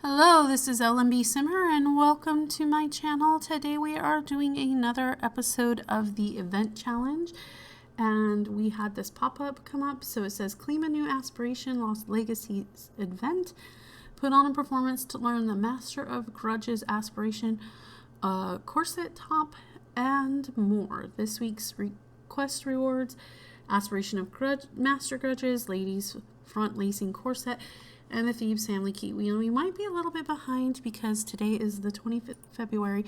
Hello, this is LMB Simmer and welcome to my channel. Today we are doing another episode of the event challenge, and we had this pop-up come up. So it says claim a new aspiration, Lost Legacies event, put on a performance to learn the Master of Grudges aspiration, corset top, and more. This week's quest rewards: aspiration of Master Grudges, ladies front lacing corset, and the Thieves Family Key. We might be a little bit behind because today is the 25th of February.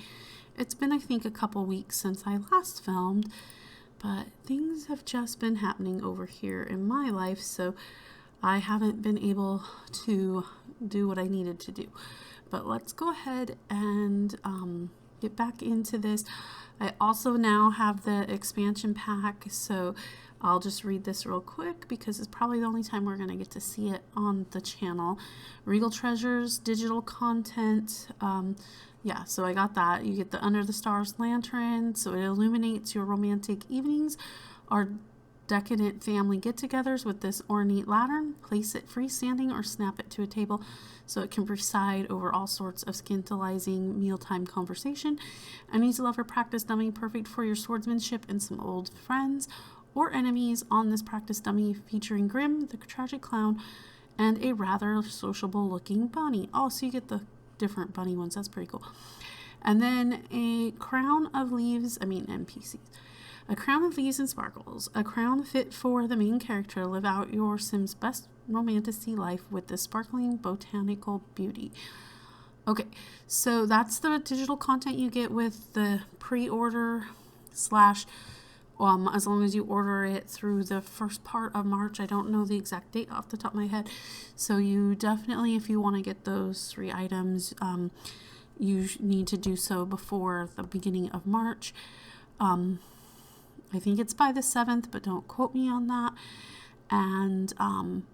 It's been, I think, a couple weeks since I last filmed, but things have just been happening over here in my life, so I haven't been able to do what I needed to do. But let's go ahead and get back into this. I also now have the expansion pack, so I'll just read this real quick because it's probably the only time we're going to get to see it on the channel. Regal Treasures, digital content. Yeah, so I got that. You get the Under the Stars lantern, so it illuminates your romantic evenings or decadent family get-togethers with this ornate lantern. Place it freestanding or snap it to a table so it can preside over all sorts of scandalizing mealtime conversation. An easy lover practice dummy, perfect for your swordsmanship and some old friends or enemies on this practice dummy, featuring Grim, the tragic clown, and a rather sociable looking bunny. Oh, so you get the different bunny ones. That's pretty cool. And then a crown of leaves, NPCs. A crown of leaves and sparkles. A crown fit for the main character. Live out your Sim's best romantasy life with this sparkling botanical beauty. Okay, so that's the digital content you get with the pre-order slash as long as you order it through the first part of March. I don't know the exact date off the top of my head. So you definitely, if you want to get those 3 items, you need to do so before the beginning of March. I think it's by the 7th, but don't quote me on that. And,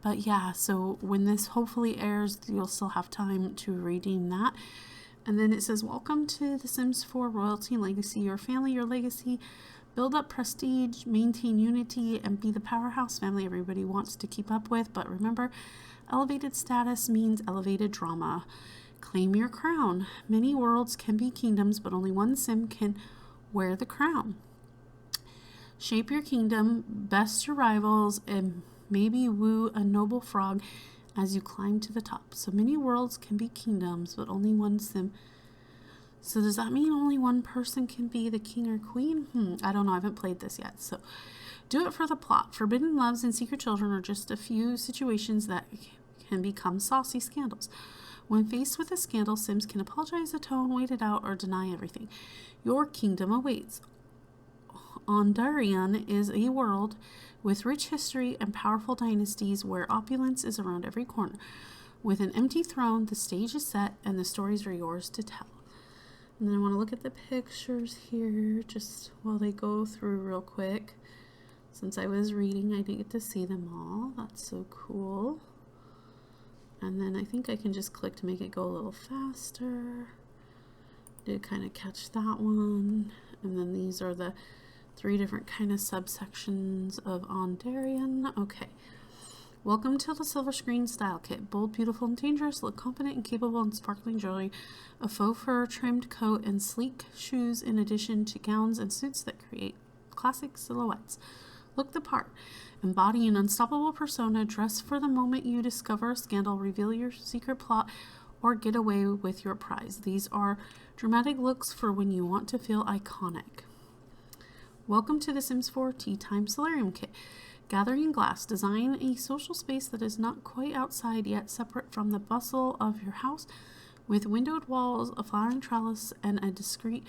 but yeah, so when this hopefully airs, you'll still have time to redeem that. And then it says, welcome to The Sims 4 Royalty and Legacy, your family, your legacy. Build up prestige, maintain unity, and be the powerhouse family everybody wants to keep up with. But remember, elevated status means elevated drama. Claim your crown. Many worlds can be kingdoms, but only one Sim can wear the crown. Shape your kingdom, best your rivals, and maybe woo a noble frog as you climb to the top. So many worlds can be kingdoms, but only one Sim. So does that mean only one person can be the king or queen? I don't know. I haven't played this yet. So do it for the plot. Forbidden loves and secret children are just a few situations that can become saucy scandals. When faced with a scandal, Sims can apologize, atone, wait it out, or deny everything. Your kingdom awaits. Ondarian is a world with rich history and powerful dynasties where opulence is around every corner. With an empty throne, the stage is set and the stories are yours to tell. And then I want to look at the pictures here just while they go through real quick. Since I was reading, I didn't get to see them all. That's so cool. And then I think I can just click to make it go a little faster. Did kind of catch that one. And then these are the 3 different kind of subsections of Ondarian. Okay. Welcome to the Silver Screen Style Kit. Bold, beautiful, and dangerous. Look confident and capable in sparkling jewelry. A faux fur trimmed coat and sleek shoes in addition to gowns and suits that create classic silhouettes. Look the part. Embody an unstoppable persona. Dress for the moment you discover a scandal, reveal your secret plot, or get away with your prize. These are dramatic looks for when you want to feel iconic. Welcome to The Sims 4 Tea Time Solarium Kit. Gathering glass. Design a social space that is not quite outside yet separate from the bustle of your house. With windowed walls, a flowering trellis, and a discreet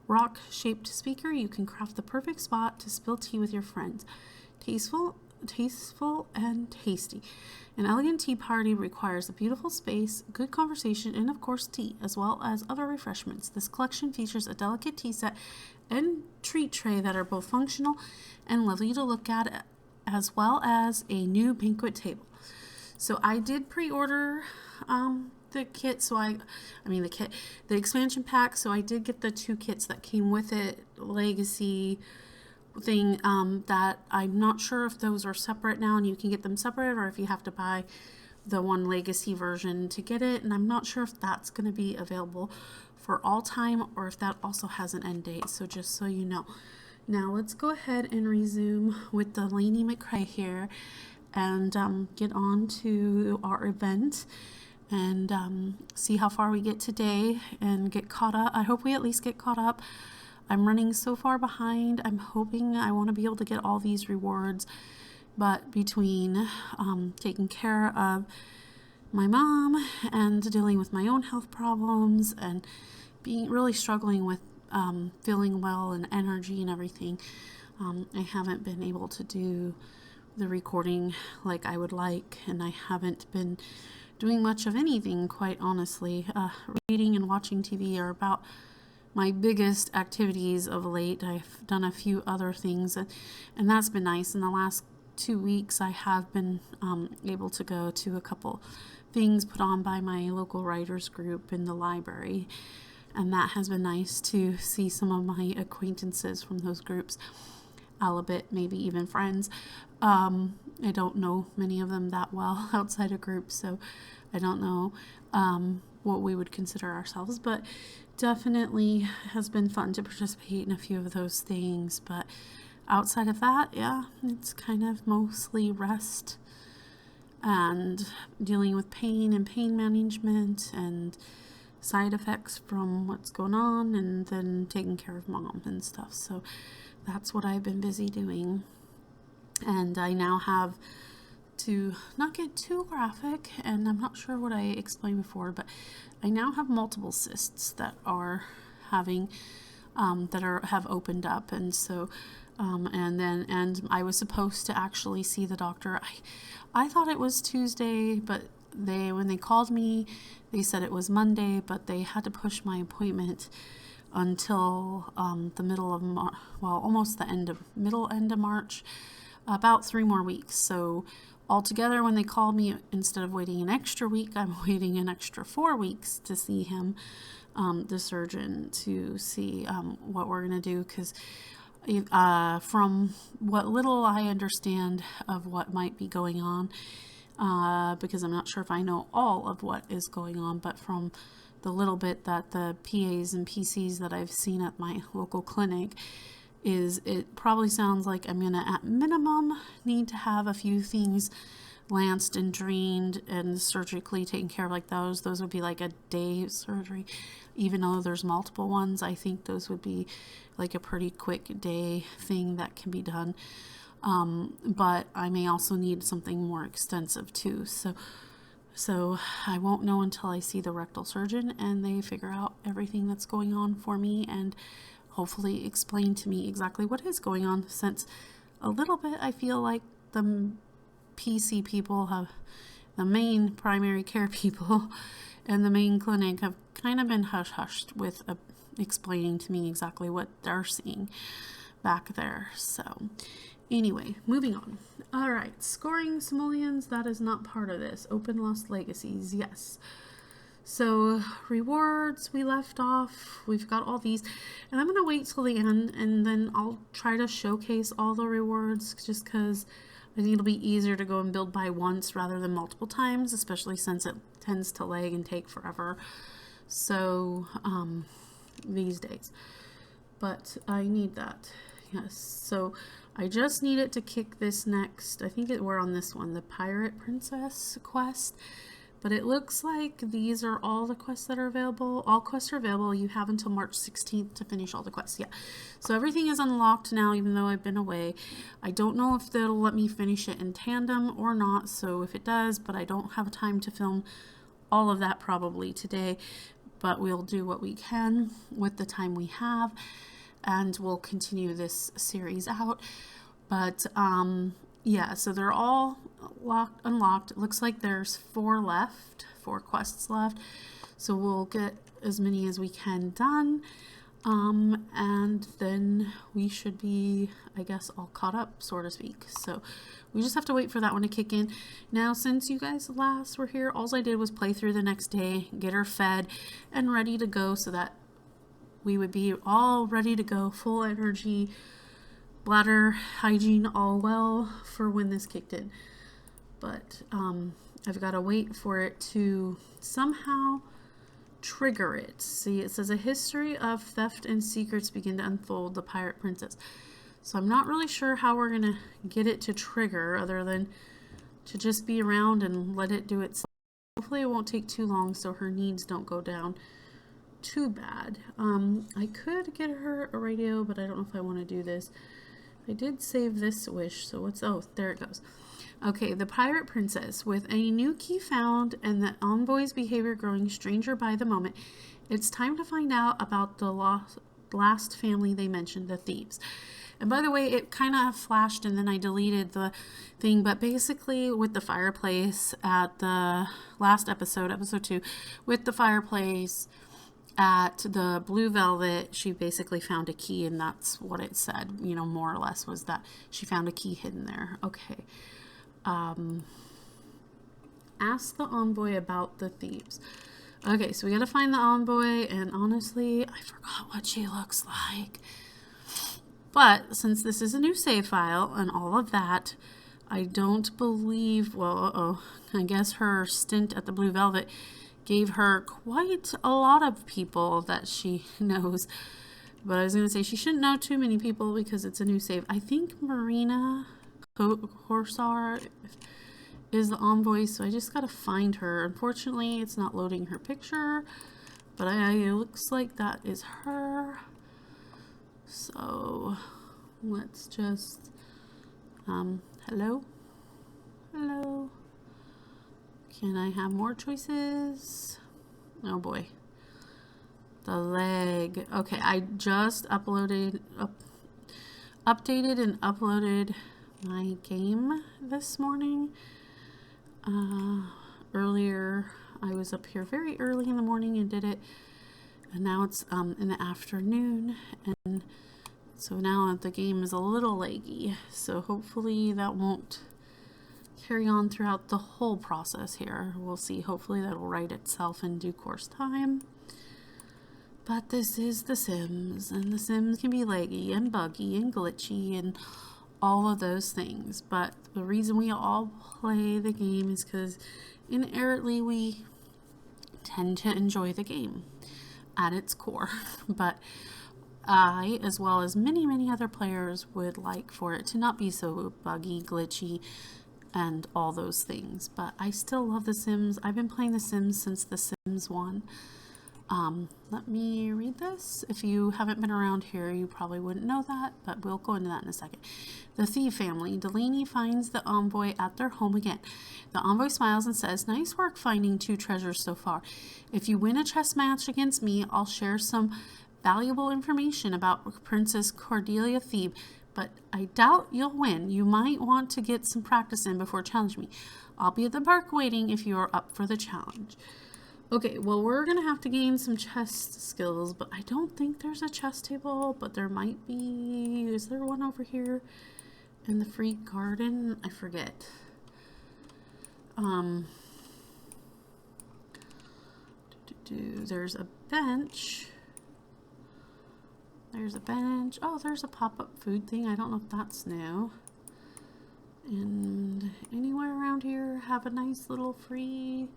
rock-shaped speaker, you can craft the perfect spot to spill tea with your friends. Tasteful and tasty. An elegant tea party requires a beautiful space, good conversation, and of course tea, as well as other refreshments. This collection features a delicate tea set and treat tray that are both functional and lovely to look at, as well as a new banquet table. So I did pre-order the kit, the expansion pack, so I did get the 2 kits that came with it, legacy thing, that I'm not sure if those are separate now and you can get them separate, or if you have to buy the one legacy version to get it, and I'm not sure if that's going to be available for all time or if that also has an end date, so just so you know. Now let's go ahead and resume with Delaney McCrae here and get on to our event and see how far we get today and get caught up. I hope we at least get caught up. I'm running so far behind. I'm hoping I want to be able to get all these rewards, but between taking care of my mom and dealing with my own health problems and being really struggling with feeling well and energy and everything, I haven't been able to do the recording like I would like, and I haven't been doing much of anything, quite honestly. Reading and watching TV are about my biggest activities of late. I've done a few other things, and that's been nice. In the last 2 weeks, I have been able to go to a couple things put on by my local writers group in the library, and that has been nice to see some of my acquaintances from those groups a little bit, maybe even friends. I don't know many of them that well outside of groups, so I don't know what we would consider ourselves, but definitely has been fun to participate in a few of those things. But outside of that, yeah, it's kind of mostly rest and dealing with pain and pain management and side effects from what's going on, and then taking care of mom and stuff. So that's what I've been busy doing. And I now have, to not get too graphic, and I'm not sure what I explained before, but I now have multiple cysts that are having have opened up, and so and I was supposed to actually see the doctor. I thought it was Tuesday, but when they called me, they said it was Monday, but they had to push my appointment until the middle of almost the middle end of March, about 3 more weeks. So altogether, when they called me, instead of waiting an extra week, I'm waiting an extra 4 weeks to see him, the surgeon, to see what we're going to do, because from what little I understand of what might be going on, because I'm not sure if I know all of what is going on, but from the little bit that the PAs and PCs that I've seen at my local clinic, it probably sounds like I'm gonna, at minimum, need to have a few things lanced and drained and surgically taken care of, like those. Those would be like a day surgery. Even though there's multiple ones, I think those would be like a pretty quick day thing that can be done. But I may also need something more extensive too. So I won't know until I see the rectal surgeon and they figure out everything that's going on for me and hopefully explain to me exactly what is going on, since a little bit I feel like the PC people have, the main primary care people and the main clinic have kind of been hush-hushed with explaining to me exactly what they're seeing back there. So anyway, moving on. All right, scoring simoleons, that is not part of this. Open lost legacies, yes. So rewards, we left off. We've got all these, and I'm going to wait till the end, and then I'll try to showcase all the rewards, just because I think it'll be easier to go and build by once rather than multiple times, especially since it tends to lag and take forever. So these days, but I need that. Yes, so I just need it to kick this next. I think we're on this one, the Pirate Princess quest. But it looks like these are all the quests that are available. All quests are available. You have until March 16th to finish all the quests. Yeah. So everything is unlocked now, even though I've been away. I don't know if they'll let me finish it in tandem or not. So if it does, but I don't have time to film all of that probably today. But we'll do what we can with the time we have. And we'll continue this series out. But yeah, so they're all unlocked. It looks like there's 4 quests left. So we'll get as many as we can done. And then we should be, I guess, all caught up, so to speak. So we just have to wait for that one to kick in. Now, since you guys last were here, all I did was play through the next day, get her fed and ready to go, so that we would be all ready to go, full energy, bladder hygiene all well for when this kicked in. But I've got to wait for it to somehow trigger it. See, it says a history of theft and secrets begin to unfold, the Pirate Princess. So I'm not really sure how we're going to get it to trigger other than to just be around and let it do its. Hopefully it won't take too long so her needs don't go down too bad. I could get her a radio, but I don't know if I want to do this. I did save this wish, so oh, there it goes. Okay, the Pirate Princess. With a new key found and the envoy's behavior growing stranger by the moment, it's time to find out about the last family they mentioned, the thieves. And by the way, it kind of flashed and then I deleted the thing, but basically with the fireplace at the last episode, episode 2, with the fireplace at the Blue Velvet, she basically found a key, and that's what it said, you know, more or less, was that she found a key hidden there. Okay. Ask the envoy about the thieves. Okay, so we gotta find the envoy, and honestly, I forgot what she looks like. But since this is a new save file and all of that, I don't believe, well, I guess her stint at the Blue Velvet gave her quite a lot of people that she knows. But I was going to say she shouldn't know too many people because it's a new save. I think Marina Corsar is the envoy, so I just got to find her. Unfortunately, it's not loading her picture, but it looks like that is her. So let's just, hello? Hello? Can I have more choices? Oh boy. The leg. Okay, I just updated and uploaded my game this morning. Earlier, I was up here very early in the morning and did it. And now it's in the afternoon, and so now the game is a little laggy, so hopefully that won't carry on throughout the whole process here. We'll see. Hopefully that'll right itself in due course time. But this is The Sims, and The Sims can be laggy and buggy and glitchy and all of those things. But the reason we all play the game is because inherently we tend to enjoy the game at its core. But I, as well as many, many other players, would like for it to not be so buggy, glitchy, and all those things. But I still love The Sims. I've been playing The Sims since The Sims 1. Let me read this. If you haven't been around here, you probably wouldn't know that, but we'll go into that in a second. The Thief family. Delaney finds the envoy at their home again. The envoy smiles and says, "Nice work finding 2 treasures so far. If you win a chess match against me, I'll share some valuable information about Princess Cordelia Thebe, but I doubt you'll win. You might want to get some practice in before challenging me. I'll be at the park waiting if you are up for the challenge." Okay, well, we're going to have to gain some chess skills, but I don't think there's a chess table, but there might be. Is there one over here in the free garden? I forget. There's a bench. There's a bench. Oh, there's a pop-up food thing. I don't know if that's new. And anywhere around here have a nice little free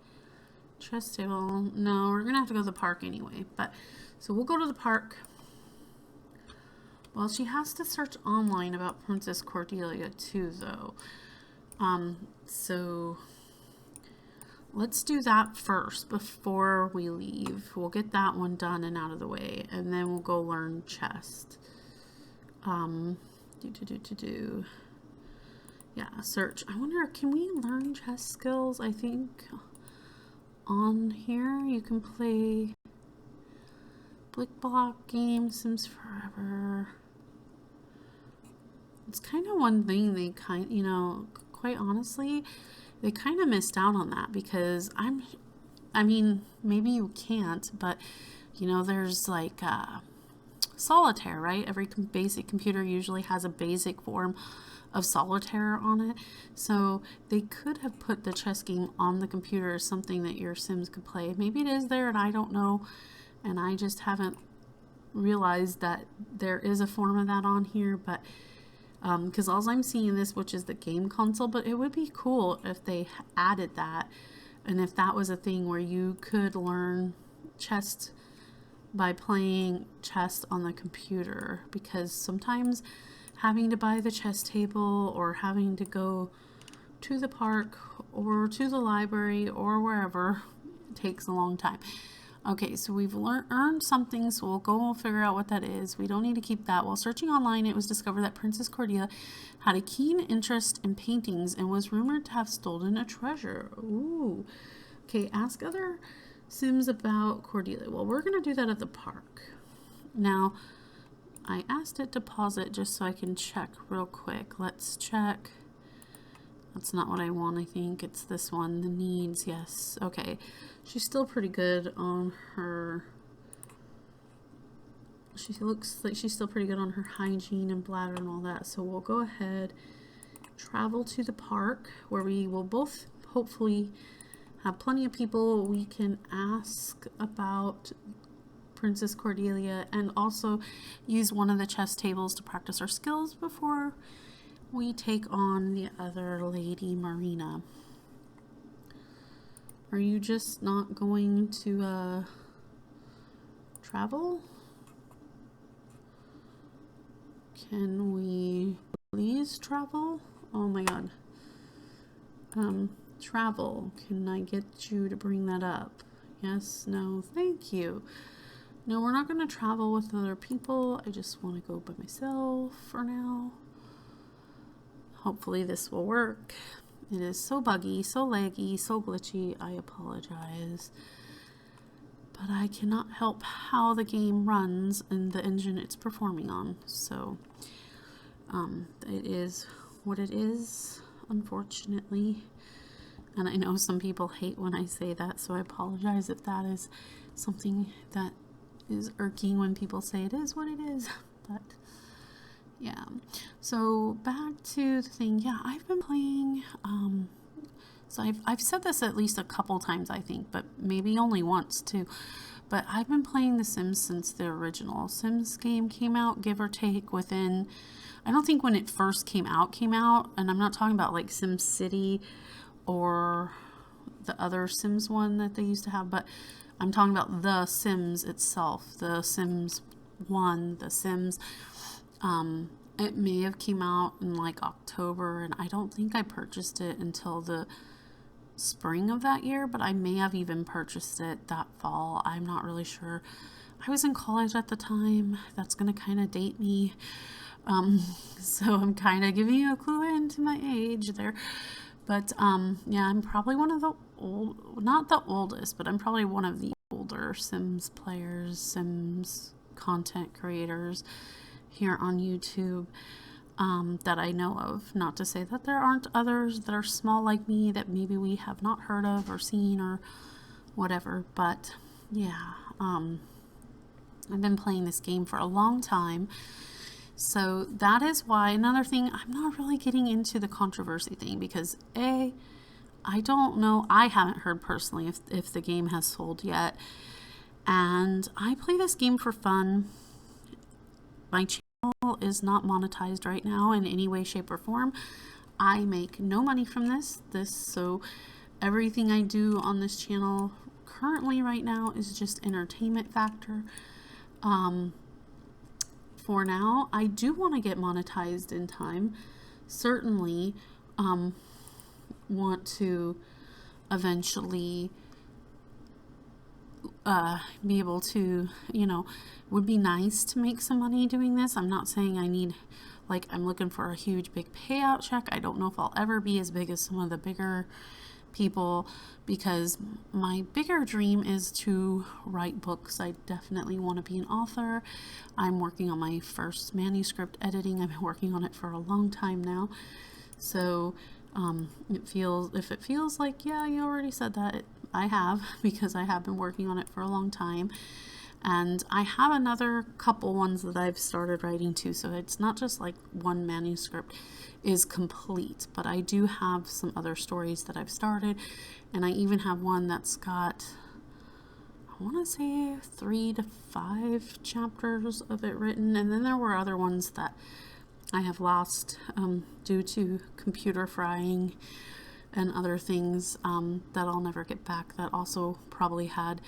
chess table? No, we're gonna have to go to the park anyway. But so we'll go to the park. Well, she has to search online about Princess Cordelia too, though. So let's do that first before we leave. We'll get that one done and out of the way, and then we'll go learn chess. Yeah, search. I wonder, can we learn chess skills? I think on here you can play Blick Block games, Sims Forever. It's kind of one thing they quite honestly, they kind of missed out on that, because I mean, maybe you can't, but there's like solitaire, right? Every basic computer usually has a basic form of solitaire on it, so they could have put the chess game on the computer as something that your Sims could play. Maybe it is there and I don't know, and I just haven't realized that there is a form of that on here. But because all I'm seeing this, which is the game console, but it would be cool if they added that, and if that was a thing where you could learn chess by playing chess on the computer, because sometimes having to buy the chess table or having to go to the park or to the library or wherever takes a long time. Okay, so we've earned something, so we'll go and figure out what that is. We don't need to keep that. While searching online, it was discovered that Princess Cordelia had a keen interest in paintings and was rumored to have stolen a treasure. Ooh. Okay, ask other Sims about Cordelia. Well, we're going to do that at the park. Now, I asked it to pause it just so I can check real quick. Let's check. That's not what I want, I think. It's this one, the needs, yes. Okay, she's still pretty good on her... She looks like she's still pretty good on her hygiene and bladder and all that. So we'll go ahead, travel to the park, where we will both hopefully have plenty of people we can ask about Princess Cordelia, and also use one of the chess tables to practice our skills before we take on the other lady, Marina. Are you just not going to travel? Can we please travel? Oh my god. Travel. Can I get you to bring that up? Yes, no, thank you. No, we're not going to travel with other people. I just want to go by myself for now. Hopefully this will work. It is so buggy, so laggy, so glitchy. I apologize. But I cannot help how the game runs and the engine it's performing on. So, it is what it is, unfortunately. And I know some people hate when I say that, so I apologize if that is something that is irking when people say it is what it is. But yeah, so back to the thing. Yeah, I've been playing, so I've said this at least a couple times, I think, but maybe only once too. But I've been playing The Sims since the original Sims game came out, give or take within, I don't think when it first came out, and I'm not talking about like Sim City or the other Sims one that they used to have, but I'm talking about The Sims itself, The Sims 1, The Sims. It may have came out in like October, and I don't think I purchased it until the spring of that year, but I may have even purchased it that fall. I'm not really sure. I was in college at the time. That's going to kind of date me. So I'm kind of giving you a clue into my age there. But yeah, I'm probably one of the not the oldest, but I'm probably one of the older Sims players, Sims content creators here on YouTube that I know of. Not to say that there aren't others that are small like me that maybe we have not heard of or seen or whatever. But yeah, I've been playing this game for a long time. So that is why, another thing, I'm not really getting into the controversy thing because I don't know, I haven't heard personally if the game has sold yet. And I play this game for fun. My channel is not monetized right now in any way, shape, or form. I make no money from this. So everything I do on this channel currently right now is just entertainment factor. For now, I do want to get monetized in time. Certainly want to eventually be able to, would be nice to make some money doing this. I'm not saying I need, like, I'm looking for a huge big payout check. I don't know if I'll ever be as big as some of the bigger people, because my bigger dream is to write books. I definitely want to be an author. I'm working on my first manuscript editing. I've been working on it for a long time now. So if it feels like, yeah, you already said that, I have, because I have been working on it for a long time. And I have another couple ones that I've started writing too, so it's not just like one manuscript is complete, but I do have some other stories that I've started, and I even have one that's got, I want to say 3 to 5 chapters of it written, and then there were other ones that I have lost due to computer frying and other things that I'll never get back. That also probably had,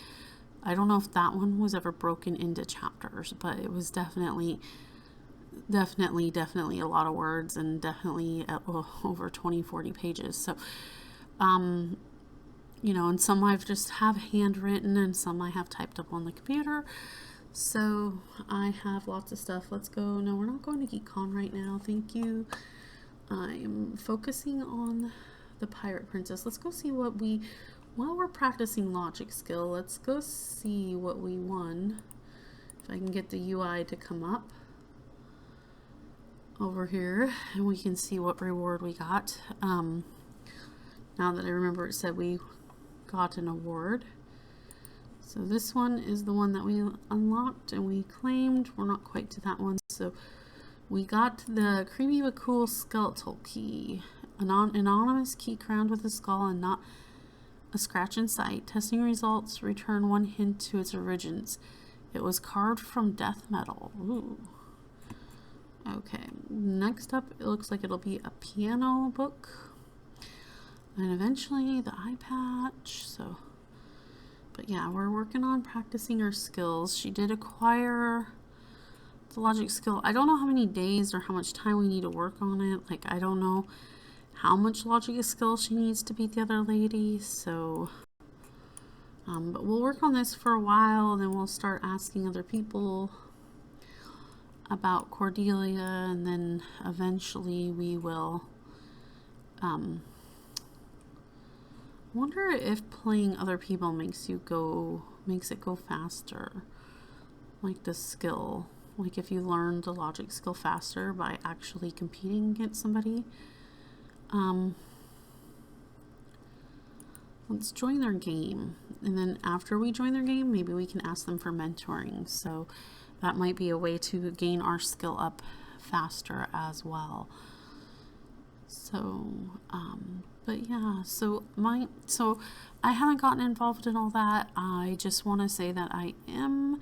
I don't know if that one was ever broken into chapters, but it was definitely a lot of words, and definitely over 20-40 pages. So you know, and some I've just have handwritten and some I have typed up on the computer. So I have lots of stuff. Let's go. No, we're not going to GeekCon right now. Thank you. I'm focusing on the Pirate Princess. Let's go see what while we're practicing logic skill, let's go see what we won. If I can get the UI to come up over here and we can see what reward we got. Now that I remember, it said we got an award. So this one is the one that we unlocked and we claimed. We're not quite to that one. So we got the creepy but cool skeletal key. An anonymous key crowned with a skull and not a scratch in sight. Testing results return one hint to its origins. It was carved from death metal. Ooh. Okay, next up, it looks like it'll be a piano book. And eventually the eye patch. So, but yeah, we're working on practicing our skills. She did acquire the logic skill. I don't know how many days or how much time we need to work on it. Like, I don't know how much logic skill she needs to beat the other lady. So, but we'll work on this for a while, then we'll start asking other people about Cordelia, and then eventually we will wonder if playing other people makes it go faster, like the skill, like if you learn the logic skill faster by actually competing against somebody. Let's join their game, and then after we join their game, maybe we can ask them for mentoring. So that might be a way to gain our skill up faster as well. So, but yeah, so I haven't gotten involved in all that. I just want to say that I am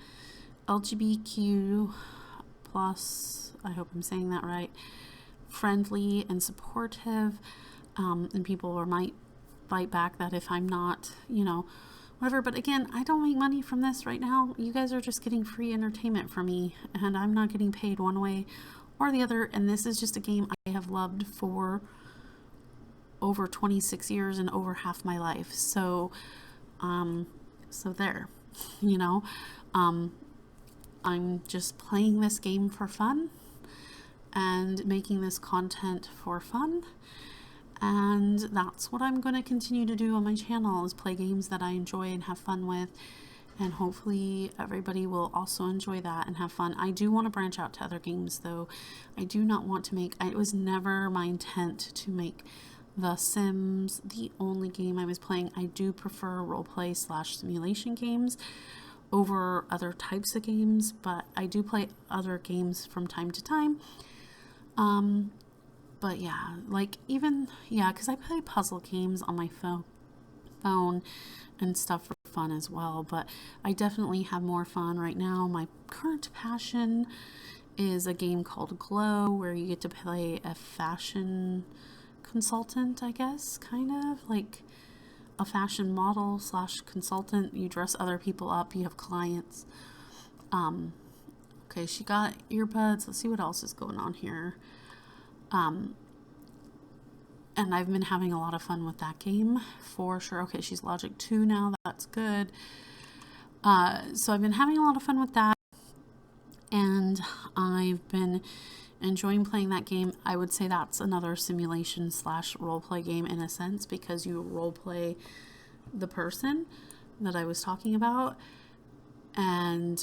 LGBTQ plus, I hope I'm saying that right, friendly and supportive, and people might fight back that if I'm not, you know, whatever. But again, I don't make money from this right now. You guys are just getting free entertainment from me, and I'm not getting paid one way or the other. And this is just a game I have loved for over 26 years and over half my life. So, so there, you know, I'm just playing this game for fun and making this content for fun. And that's what I'm going to continue to do on my channel, is play games that I enjoy and have fun with. And hopefully everybody will also enjoy that and have fun. I do want to branch out to other games though. I do not want to make, it was never my intent to make The Sims the only game I was playing. I do prefer roleplay / simulation games over other types of games, but I do play other games from time to time. But yeah, like even, yeah, because I play puzzle games on my phone and stuff for fun as well. But I definitely have more fun right now. My current passion is a game called Glow, where you get to play a fashion consultant, I guess, kind of like a fashion model / consultant. You dress other people up, you have clients. Okay, she got earbuds. Let's see what else is going on here. And I've been having a lot of fun with that game for sure. Okay, she's Logic 2 now. That's good. So I've been having a lot of fun with that. And I've been enjoying playing that game. I would say that's another simulation / roleplay game in a sense, because you roleplay the person that I was talking about and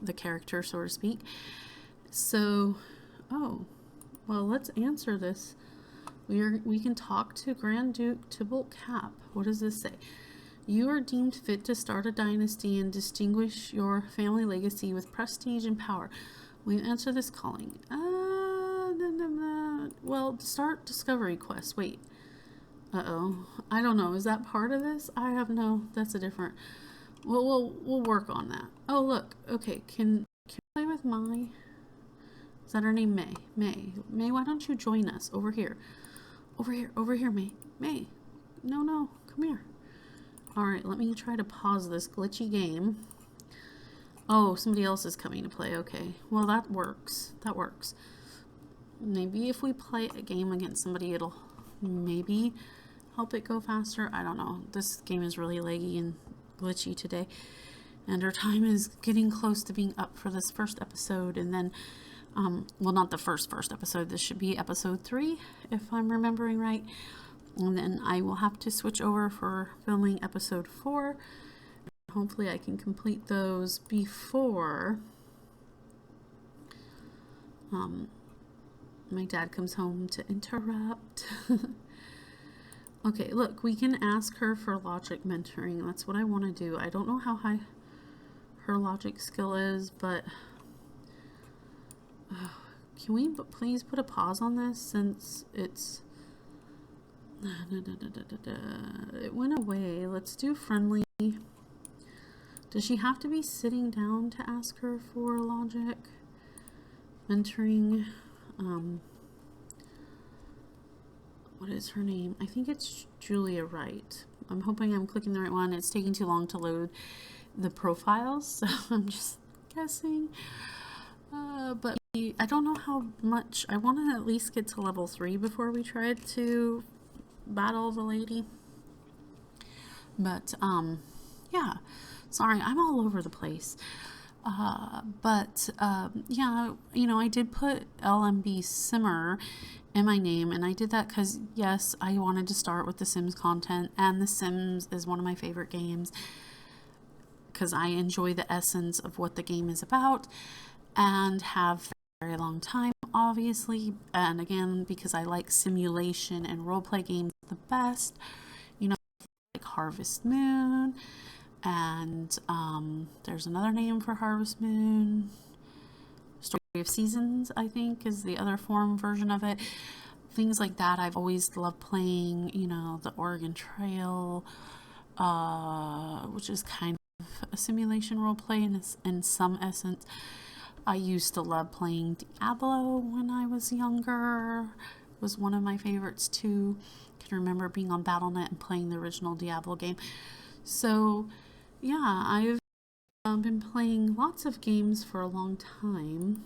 the character, so to speak. So, oh, well, let's answer this. We can talk to Grand Duke Tybalt Cap. What does this say? You are deemed fit to start a dynasty and distinguish your family legacy with prestige and power. Will you answer this calling? Well, start discovery quest. Wait. Uh-oh. I don't know. Is that part of this? I have no. That's a different. Well, we'll work on that. Oh, look. Okay. Can I play with my Is that her name? May. May, why don't you join us? Over here. Over here, May. May. No, come here. Alright, let me try to pause this glitchy game. Oh, somebody else is coming to play. Okay. Well, that works. Maybe if we play a game against somebody, it'll maybe help it go faster. I don't know. This game is really laggy and glitchy today. And our time is getting close to being up for this first episode. And then, well, not the first episode. This should be episode 3, if I'm remembering right. And then I will have to switch over for filming episode 4. Hopefully I can complete those before my dad comes home to interrupt. Okay, look, we can ask her for logic mentoring. That's what I want to do. I don't know how high her logic skill is, but can we please put a pause on this since it's it went away. Let's do friendly. Does she have to be sitting down to ask her for logic mentoring? What is her name? I think it's Julia Wright. I'm hoping I'm clicking the right one. It's taking too long to load the profiles, so I'm just guessing. But I don't know how much. I want to at least get to level 3 before we try to battle the lady. But yeah, sorry, I'm all over the place. Yeah, you know, I did put LMB Simmer in my name, and I did that because, yes, I wanted to start with the Sims content, and The Sims is one of my favorite games because I enjoy the essence of what the game is about and have for a very long time, obviously, and again, because I like simulation and roleplay games the best, you know, like Harvest Moon, and there's another name for Harvest Moon. Story of Seasons, I think, is the other version of it. Things like that I've always loved playing, you know, the Oregon Trail, which is kind of a simulation roleplay in some essence. I used to love playing Diablo when I was younger. It was one of my favorites too. I can remember being on Battle.net and playing the original Diablo game. So yeah, I've been playing lots of games for a long time,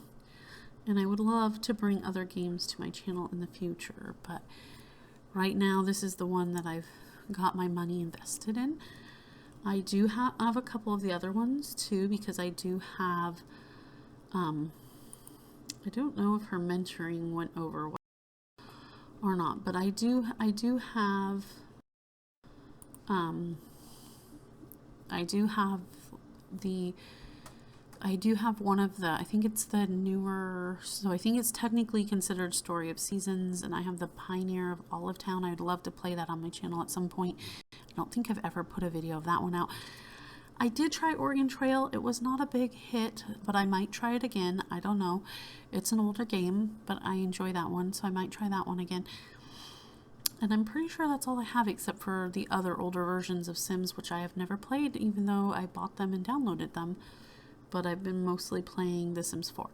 and I would love to bring other games to my channel in the future, but right now this is the one that I've got my money invested in. I do have a couple of the other ones too, because I do have I don't know if her mentoring went over well or not, but I do have one of the, I think it's the newer, so I think it's technically considered Story of Seasons, and I have the Pioneer of Olive Town. I'd love to play that on my channel at some point. I don't think I've ever put a video of that one out. I did try Oregon Trail. It was not a big hit, but I might try it again. I don't know. It's an older game, but I enjoy that one, so I might try that one again. And I'm pretty sure that's all I have, except for the other older versions of Sims, which I have never played, even though I bought them and downloaded them. But I've been mostly playing The Sims 4.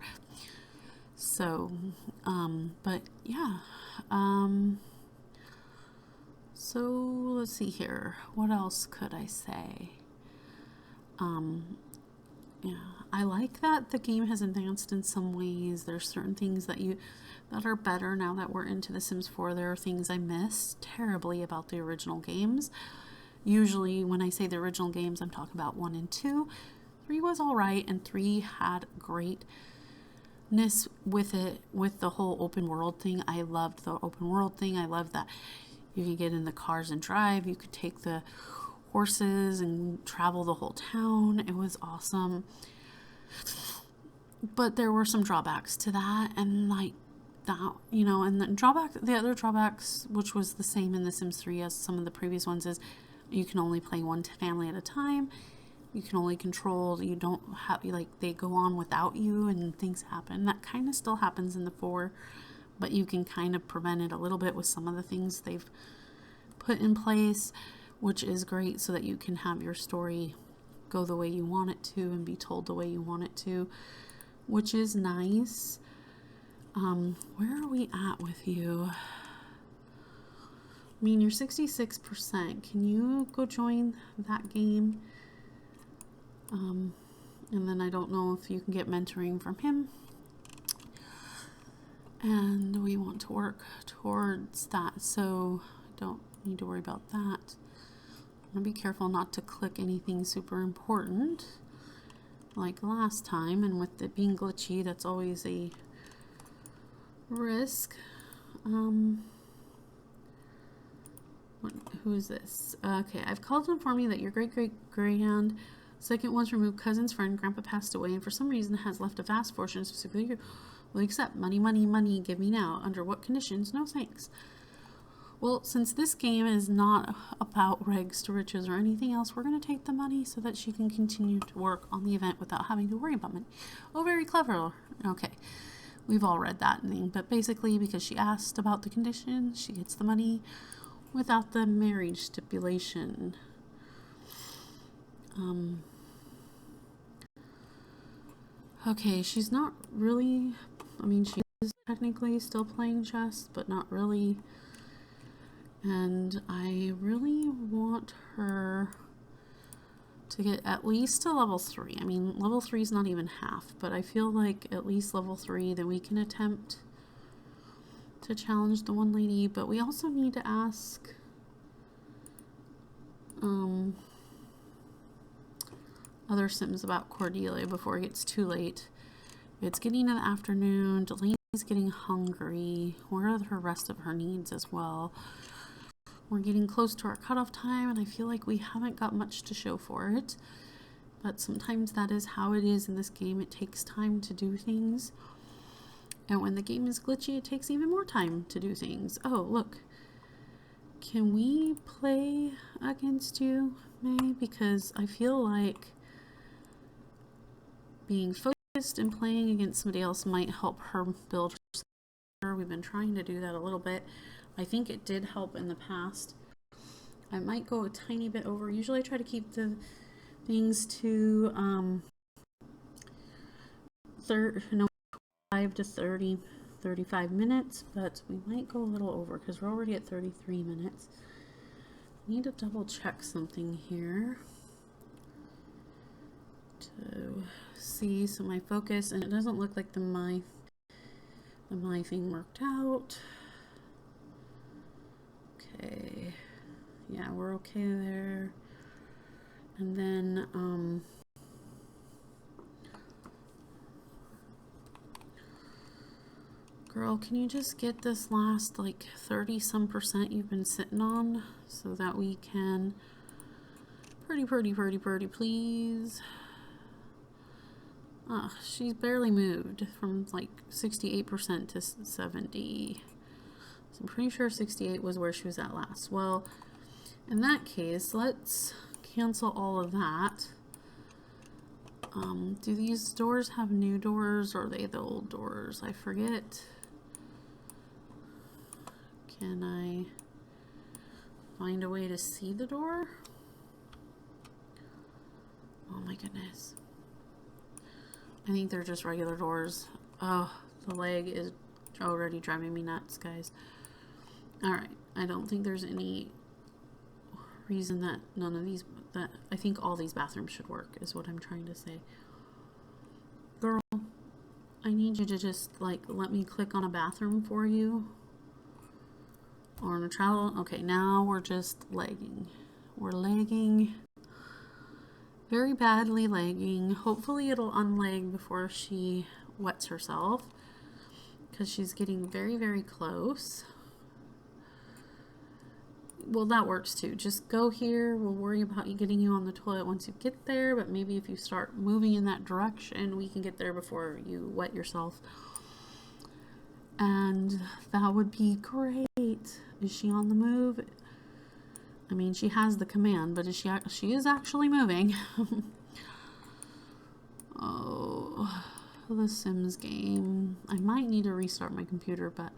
So, but yeah. So let's see here. What else could I say? Yeah, I like that the game has advanced in some ways. There's certain things that are better now that we're into The Sims 4. There are things I miss terribly about the original games. Usually when I say the original games, I'm talking about 1 and 2. 3 was alright, and 3 had greatness with it, with the whole open world thing. I loved the open world thing. I loved that you could get in the cars and drive. You could take the horses and travel the whole town. It was awesome. But there were some drawbacks to that, and like that, you know, and the other drawbacks, which was the same in The Sims 3 as some of the previous ones, is you can only play one family at a time. You can only control, you don't have, like, they go on without you and things happen. That kind of still happens in the 4, but you can kind of prevent it a little bit with some of the things they've put in place, which is great, so that you can have your story go the way you want it to and be told the way you want it to, which is nice. Where are we at with you? I mean, you're 66%. Can you go join that game? And then I don't know if you can get mentoring from him. And we want to work towards that, so I don't need to worry about that. I'm gonna be careful not to click anything super important like last time, and with it being glitchy, that's always a risk. Who is this? Okay, I've called to inform you that your great-great-grand second once removed cousin's friend, Grandpa, passed away, and for some reason has left a vast fortune, specifically will accept money, money, money, give me now. Under what conditions? No thanks. Well, since this game is not about rags to riches or anything else, we're going to take the money so that she can continue to work on the event without having to worry about money. Oh, very clever. Okay, we've all read that thing, but basically because she asked about the conditions, she gets the money without the marriage stipulation. Okay, she's not really, I mean, she is technically still playing chess, but not really. And I really want her to get at least to level 3. I mean, level 3 is not even half, but I feel like at least level 3, then we can attempt to challenge the one lady. But we also need to ask other Sims about Cordelia before it gets too late. It's getting in the afternoon. Delaney's getting hungry. What are her rest of her needs as well? We're getting close to our cutoff time, and I feel like we haven't got much to show for it. But sometimes that is how it is in this game. It takes time to do things. And when the game is glitchy, it takes even more time to do things. Oh, look. Can we play against you, May? Because I feel like being focused and playing against somebody else might help her build her. We've been trying to do that a little bit. I think it did help in the past. I might go a tiny bit over. Usually I try to keep the things to 5 to 30, 35 minutes, but we might go a little over because we're already at 33 minutes. I need to double check something here to see. So my focus, and it doesn't look like the my thing worked out. Okay, yeah, we're okay there. And then girl, can you just get this last like 30-some% you've been sitting on so that we can pretty please. She's barely moved from like 68% to 70. So I'm pretty sure 68 was where she was at last. Well, in that case, let's cancel all of that. Do these doors have new doors, or are they the old doors? I forget. Can I find a way to see the door? Oh my goodness. I think they're just regular doors. Oh, the leg is already driving me nuts, guys. Alright, I don't think there's any reason that none of these, that I think all these bathrooms should work, is what I'm trying to say. Girl, I need you to just like let me click on a bathroom for you. Or on a travel. Okay, now we're just lagging. We're lagging. Very badly lagging. Hopefully it'll unlag before she wets herself, because she's getting very close. Well, that works too. Just go here. We'll worry about getting you on the toilet once you get there, but maybe if you start moving in that direction, we can get there before you wet yourself. And that would be great. Is she on the move? I mean, she has the command, but she is actually moving. Oh, the Sims game. I might need to restart my computer, but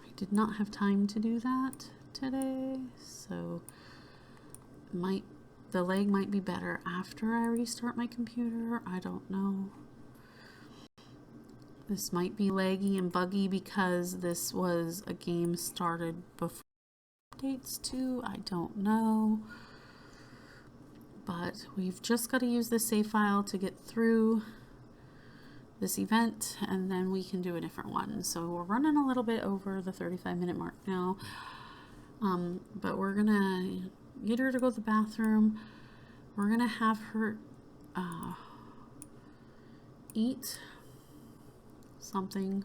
I did not have time to do that today, so the lag might be better after I restart my computer. I don't know. This might be laggy and buggy because this was a game started before updates too. I don't know. But we've just got to use this save file to get through this event, and then we can do a different one. So we're running a little bit over the 35-minute mark now. But we're gonna get her to go to the bathroom. We're gonna have her eat something.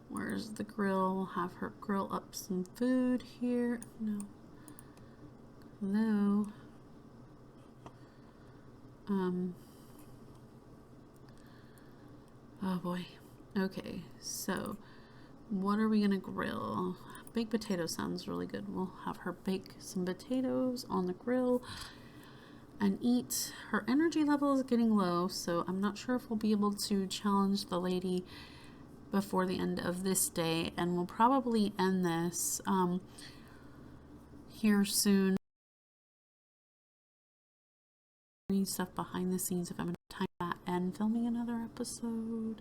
Where's the grill? We'll have her grill up some food here. No. Hello. Oh boy. Okay, so what are we gonna grill? Baked potato sounds really good. We'll have her bake some potatoes on the grill and eat. Her energy level is getting low, so I'm not sure if we'll be able to challenge the lady before the end of this day, and we'll probably end this here soon. Stuff behind the scenes if I'm going to time that and filming another episode.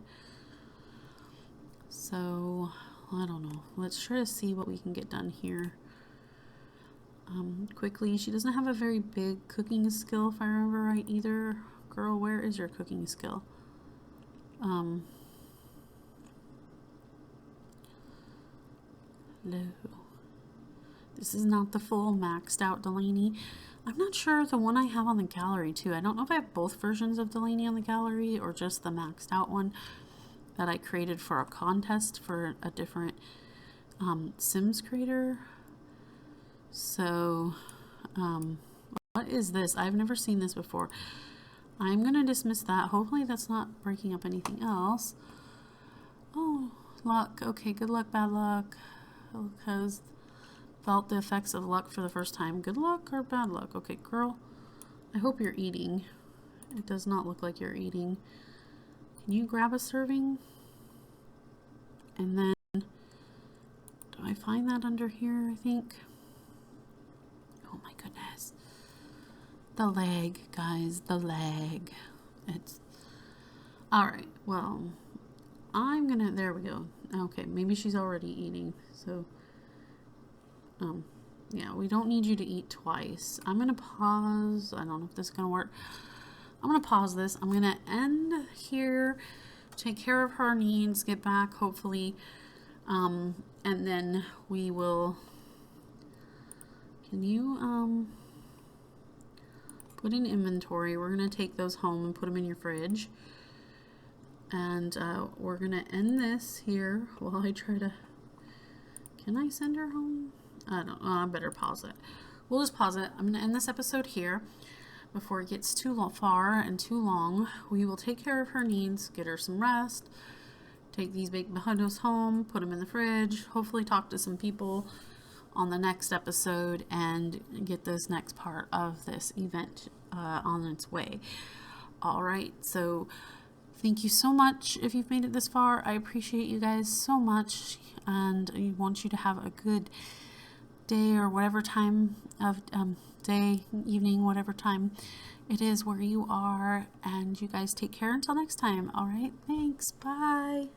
So I don't know. Let's try to see what we can get done here. Quickly, she doesn't have a very big cooking skill if I remember right either. Girl, where is your cooking skill? No. This is not the full maxed out Delaney. I'm not sure the one I have on the gallery too. I don't know if I have both versions of Delaney on the gallery or just the maxed out one that I created for a contest for a different Sims creator. So, what is this? I've never seen this before. I'm going to dismiss that. Hopefully that's not breaking up anything else. Oh, luck. Okay, good luck, bad luck. Because felt the effects of luck for the first time. Good luck or bad luck? Okay, girl. I hope you're eating. It does not look like you're eating. Can you grab a serving? And then, do I find that under here, I think? Oh my goodness. The leg, guys, the leg. It's, alright, well, I'm gonna, there we go. Okay, maybe she's already eating, so, yeah, we don't need you to eat twice. I'm gonna pause. I don't know if this is gonna work. I'm gonna pause this. I'm gonna end here, take care of her needs, get back hopefully, and then we will. Can you put in inventory? We're gonna take those home and put them in your fridge, and we're gonna end this here while I try to. Can I send her home? I don't know. I better pause it. We'll just pause it. I'm going to end this episode here before it gets too far and too long. We will take care of her needs, get her some rest, take these baked potatoes home, put them in the fridge, hopefully talk to some people on the next episode and get this next part of this event on its way. All right. So thank you so much if you've made it this far. I appreciate you guys so much, and I want you to have a good day or whatever time of day, evening, whatever time it is where you are, and you guys take care until next time. All right, thanks, bye.